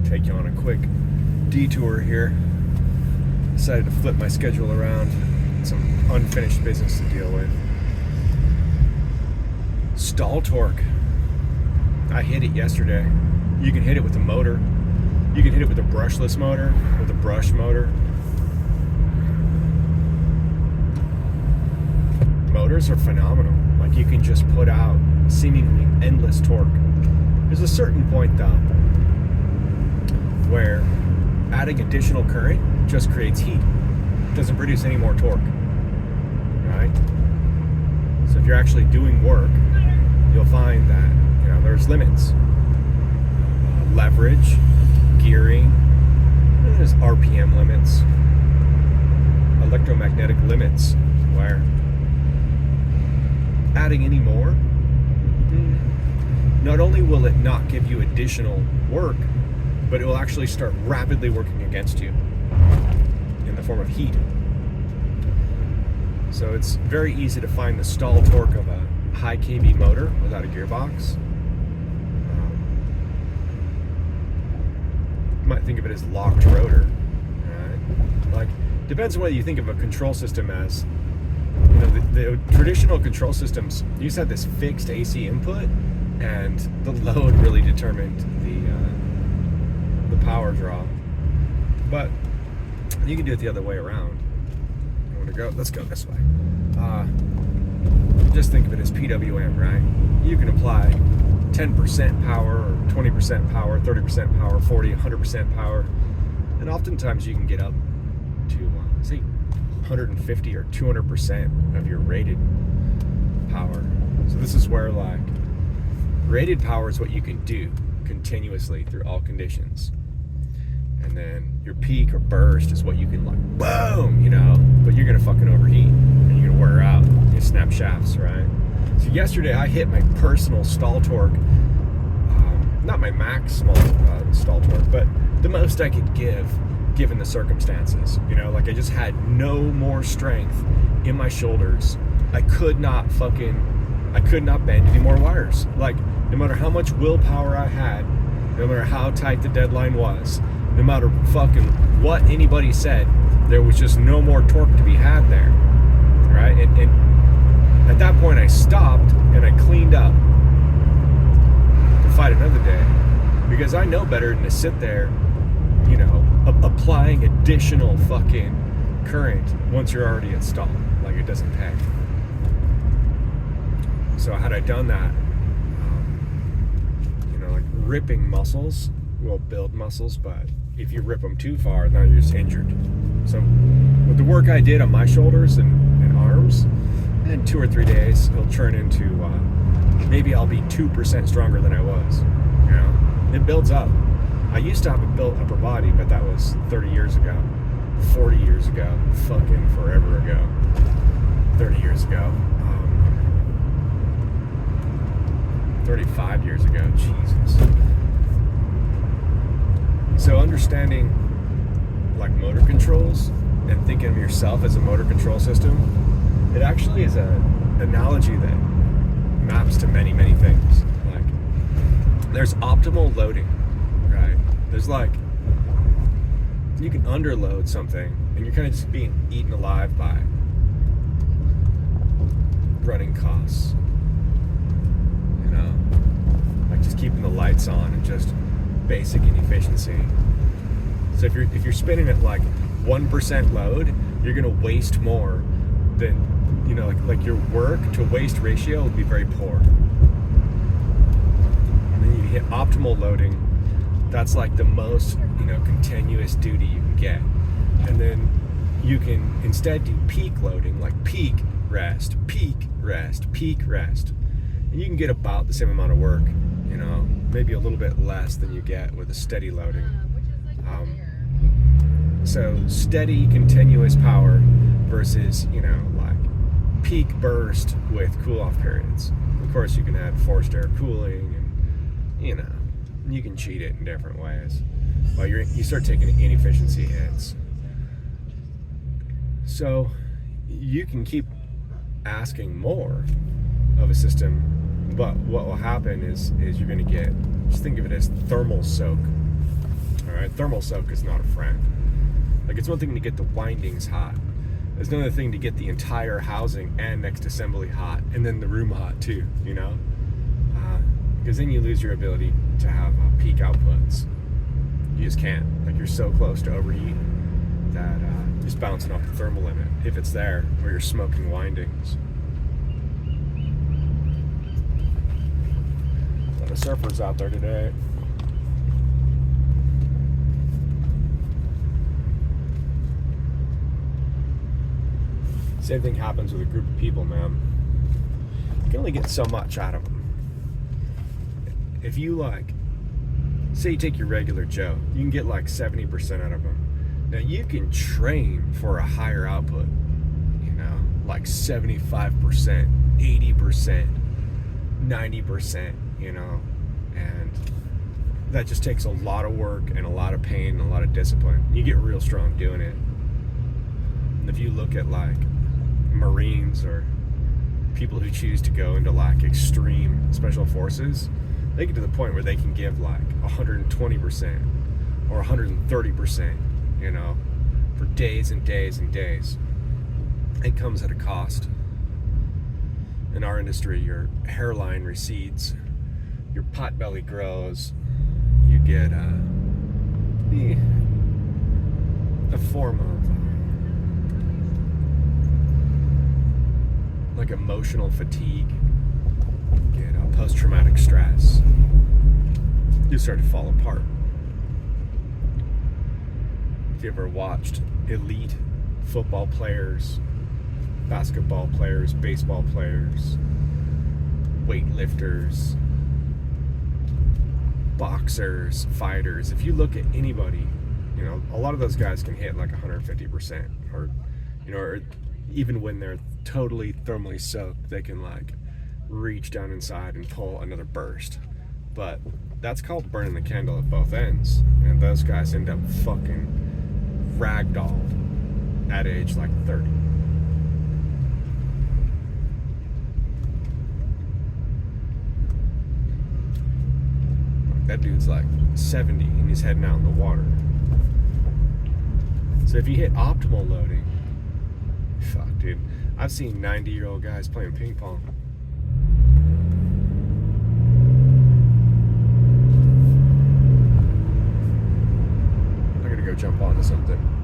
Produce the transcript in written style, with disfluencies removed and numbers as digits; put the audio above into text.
Take you on a quick detour here. Decided to flip my schedule around. Some unfinished business to deal with. Stall torque. I hit it yesterday. You can hit it with a motor. You can hit it with a brushless motor, with a brush motor. Motors are phenomenal. Like, you can just put out seemingly endless torque. There's a certain point though where adding additional current just creates heat. It doesn't produce any more torque, right? So if you're actually doing work, you'll find that, you know, there's limits. Leverage, gearing, there's RPM limits, electromagnetic limits, where adding any more, not only will it not give you additional work, but it will actually start rapidly working against you in the form of heat. So it's very easy to find the stall torque of a high kV motor without a gearbox. You might think of it as locked rotor, right? Like, depends on whether you think of a control system as, you know, the traditional control systems used to have this fixed AC input, and the load really determined the power draw. But you can do it the other way around. You want to go? Let's go this way. Just think of it as PWM, right? You can apply 10% power, or 20% power, 30% power, 40, 100% power, and oftentimes you can get up to, say, 150 or 200% of your rated power. So this is where, like, rated power is what you can do continuously through all conditions. And then your peak or burst is what you can, like, boom, you know, but you're gonna fucking overheat and you're gonna wear out. You snap shafts, right? So yesterday I hit my personal stall torque, not my maximal stall torque, but the most I could give given the circumstances. You know, like, I just had no more strength in my shoulders. I could not bend any more wires. Like, no matter how much willpower I had, no matter how tight the deadline was, no matter fucking what anybody said, there was just no more torque to be had there, right? And at that point I stopped and I cleaned up to fight another day, because I know better than to sit there, you know, applying additional fucking current once you're already installed. Like, it doesn't pay. So had I done that, you know, like, ripping muscles will build muscles, but if you rip them too far, then you're just injured. So with the work I did on my shoulders and arms, in 2 or 3 days, it'll turn into, maybe I'll be 2% stronger than I was. You know, it builds up. I used to have a built upper body, but that was 30 years ago, 40 years ago, fucking forever ago, 30 years ago, 35 years ago, Jesus. So understanding, like, motor controls and thinking of yourself as a motor control system, it actually is an analogy that maps to many, many things. Like, there's optimal loading, right? There's, like, you can underload something and you're kind of just being eaten alive by running costs, you know, like just keeping the lights on and just basic inefficiency. So if you're spinning at like 1% load, you're gonna waste more than, you know, like your work to waste ratio would be very poor. And then you hit optimal loading, that's like the most, you know, continuous duty you can get. And then you can instead do peak loading, like peak rest, peak rest, peak rest. And you can get about the same amount of work, you know, maybe a little bit less than you get with a steady loading. So steady, continuous power versus, you know, like peak burst with cool-off periods. Of course, you can add forced air cooling, and, you know, you can cheat it in different ways. Well, you start taking inefficiency hits. So you can keep asking more of a system But what will happen is you're going to get, just think of it as thermal soak. All right, thermal soak is not a friend. Like, it's one thing to get the windings hot. It's another thing to get the entire housing and next assembly hot, and then the room hot too, you know? Because then you lose your ability to have peak outputs. You just can't. Like, you're so close to overheat that just bouncing off the thermal limit, if it's there, or you're smoking windings. A lot of surfers out there today. Same thing happens with a group of people, man. You can only get so much out of them. If you, like, say you take your regular Joe, you can get like 70% out of them. Now you can train for a higher output, you know, like 75%, 80%, 90%, you know, and that just takes a lot of work and a lot of pain and a lot of discipline. You get real strong doing it. And if you look at like Marines or people who choose to go into like extreme special forces, they get to the point where they can give like 120% or 130%, you know, for days and days and days. It comes at a cost. In our industry, your hairline recedes, your pot belly grows, you get a form of like emotional fatigue, you get post-traumatic stress. You start to fall apart. If you ever watched elite football players, basketball players, baseball players, weightlifters, boxers, fighters, if you look at anybody, you know, a lot of those guys can hit like 150%, or, you know, or even when they're totally thermally soaked, they can like reach down inside and pull another burst. But that's called burning the candle at both ends, and those guys end up fucking ragdolled at age like 30. That dude's like 70 and he's heading out in the water. So if you hit optimal loading, fuck, dude, I've seen 90-year-old guys playing ping pong. I gotta go jump onto something.